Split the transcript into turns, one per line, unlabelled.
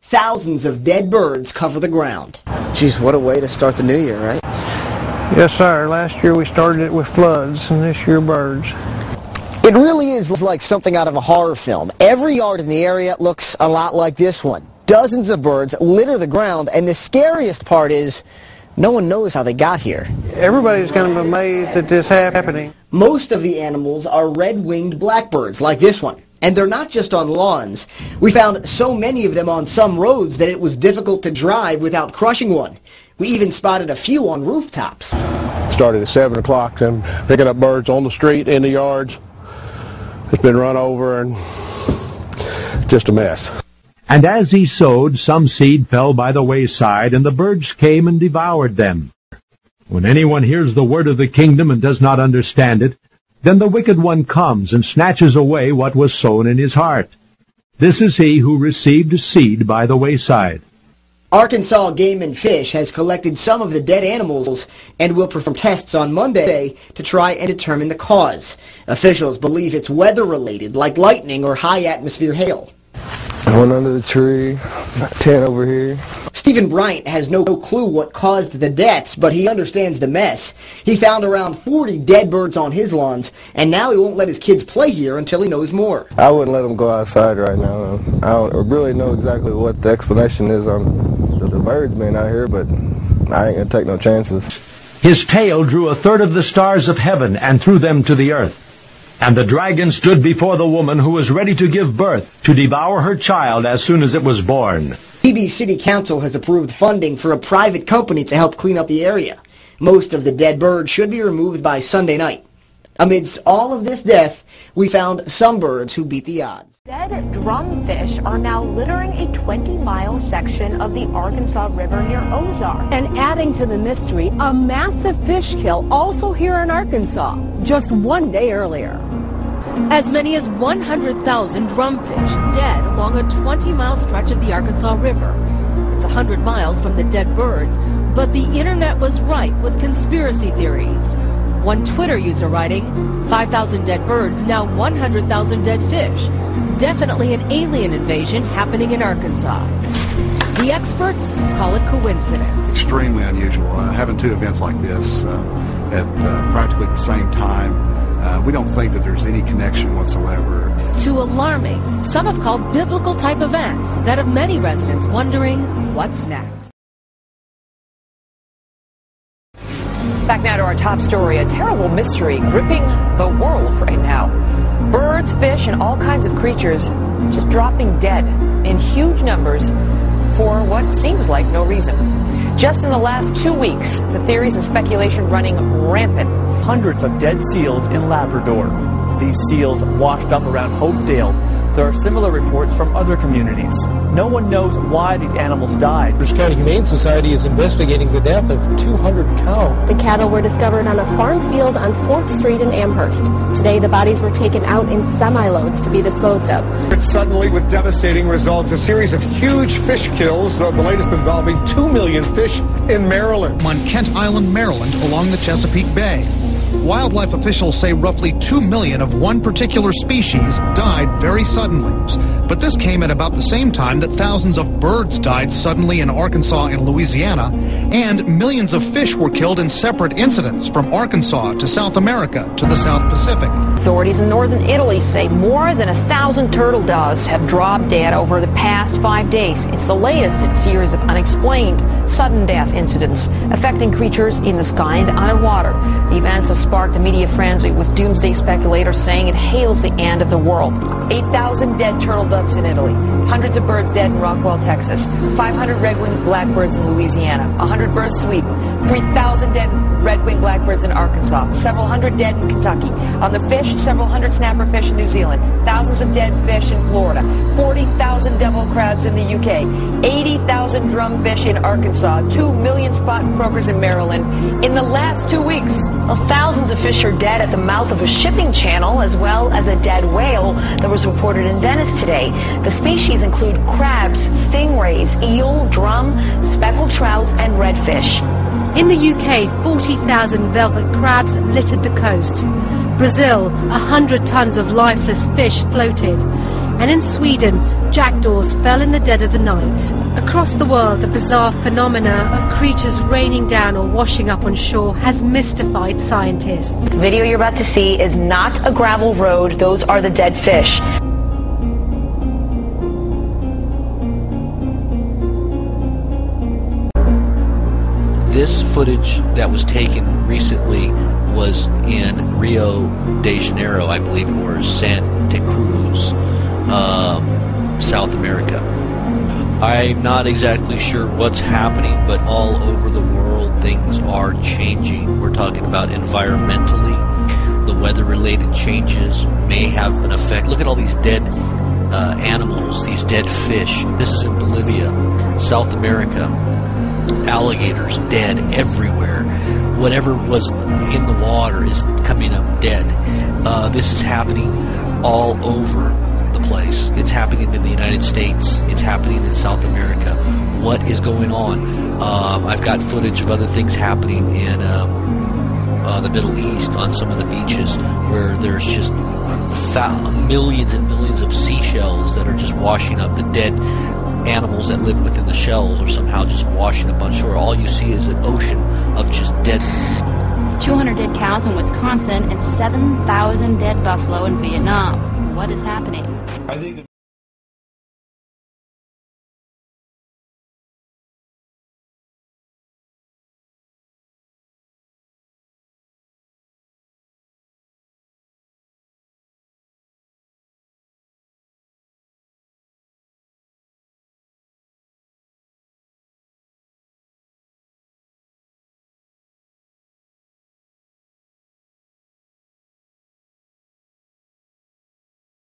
Thousands of dead birds cover the ground.
Geez, what a way to start the new year, right?
Yes, sir. Last year we started it with floods, and this year birds.
It really is like something out of a horror film. Every yard in the area looks a lot like this one. Dozens of birds litter the ground, and the scariest part is no one knows how they got here.
Everybody's kind of amazed at this happening.
Most of the animals are red-winged blackbirds like this one. And they're not just on lawns. We found so many of them on some roads that it was difficult to drive without crushing one. We even spotted a few on rooftops.
Started at 7 o'clock, and picking up birds on the street, in the yards. It's been run over and just a mess.
And as he sowed, some seed fell by the wayside, and the birds came and devoured them. When anyone hears the word of the kingdom and does not understand it, then the wicked one comes and snatches away what was sown in his heart. This is he who received seed by the wayside.
Arkansas Game and Fish has collected some of the dead animals and will perform tests on Monday to try and determine the cause. Officials believe it's weather-related, like lightning or high-atmosphere hail.
One under the tree, 10 over here.
Stephen Bryant has no clue what caused the deaths, but he understands the mess. He found around 40 dead birds on his lawns, and now he won't let his kids play here until he knows more.
I wouldn't let them go outside right now. I don't really know exactly what the explanation is on the birds being out here, but I ain't gonna take no chances.
His tail drew a third of the stars of heaven and threw them to the earth. And the dragon stood before the woman who was ready to give birth, to devour her child as soon as it was born.
PB City Council has approved funding for a private company to help clean up the area. Most of the dead birds should be removed by Sunday night. Amidst all of this death, we found some birds who beat the odds.
Dead drumfish are now littering a 20-mile section of the Arkansas River near Ozark.
And adding to the mystery, a massive fish kill also here in Arkansas, just one day earlier. As many as 100,000 drumfish dead along a 20-mile stretch of the Arkansas River. It's 100 miles from the dead birds, but the internet was ripe with conspiracy theories. One Twitter user writing, 5,000 dead birds, now 100,000 dead fish. Definitely an alien invasion happening in Arkansas. The experts call it coincidence.
Extremely unusual. Having two events like this at practically the same time. We don't think that there's any connection whatsoever.
Too alarming. Some have called biblical type events that have many residents wondering what's next.
Back now to our top story, a terrible mystery gripping the world right now. Birds, fish, and all kinds of creatures just dropping dead in huge numbers for what seems like no reason. Just in the last 2 weeks, the theories and speculation running rampant.
Hundreds of dead seals in Labrador. These seals washed up around Hopedale. There are similar reports from other communities. No one knows why these animals died.
The County Humane Society is investigating the death of 200 cows.
The cattle were discovered on a farm field on 4th Street in Amherst. Today, the bodies were taken out in semi-loads to be disposed of.
Suddenly, with devastating results, a series of huge fish kills, the latest involving 2 million fish in Maryland.
On Kent Island, Maryland, along the Chesapeake Bay. Wildlife officials say roughly 2 million of one particular species died very suddenly. But this came at about the same time that thousands of birds died suddenly in Arkansas and Louisiana, and millions of fish were killed in separate incidents from Arkansas to South America to the South Pacific.
Authorities in northern Italy say more than 1,000 turtle doves have dropped dead over the past 5 days. It's the latest in a series of unexplained sudden death incidents affecting creatures in the sky and underwater. The events have sparked a media frenzy, with doomsday speculators saying it hails the end of the world. 8,000 dead turtle doves in Italy, hundreds of birds dead in Rockwell, Texas, 500 red-winged blackbirds in Louisiana, 100 birds in Sweden, 3,000 dead red-winged blackbirds in Arkansas, several hundred dead in Kentucky. On the fish, several hundred snapperfish in New Zealand, thousands of dead fish in Florida, 40,000 devil crabs in the UK, 80,000 drumfish in Arkansas, 2 million spot croakers in Maryland in the last 2 weeks.
Well, thousands of fish are dead at the mouth of a shipping channel, as well as a dead whale that was reported in Venice today. The species include crabs, stingrays, eel, drum, speckled trouts, and redfish.
In the UK, 40,000 velvet crabs littered the coast. Brazil, 100 tons of lifeless fish floated. And in Sweden, jackdaws fell in the dead of the night. Across the world, the bizarre phenomena of creatures raining down or washing up on shore has mystified scientists.
The video you're about to see is not a gravel road. Those are the dead fish.
This footage that was taken recently was in Rio de Janeiro, I believe, or Santa Cruz, South America. I'm not exactly sure what's happening, but all over the world things are changing. We're talking about environmentally. The weather-related changes may have an effect. Look at all these dead animals, these dead fish. This is in Bolivia, South America. Alligators dead everywhere. Whatever was in the water is coming up dead. This is happening all over the place. It's happening in the United States. It's happening in South America. What is going on? I've got footage of other things happening in the Middle East on some of the beaches where there's just millions and millions of seashells that are just washing up. The dead animals that live within the shells are somehow just washing up on shore. All you see is an ocean of just dead.
200 dead cows in Wisconsin and 7,000 dead buffalo in Vietnam. What is happening?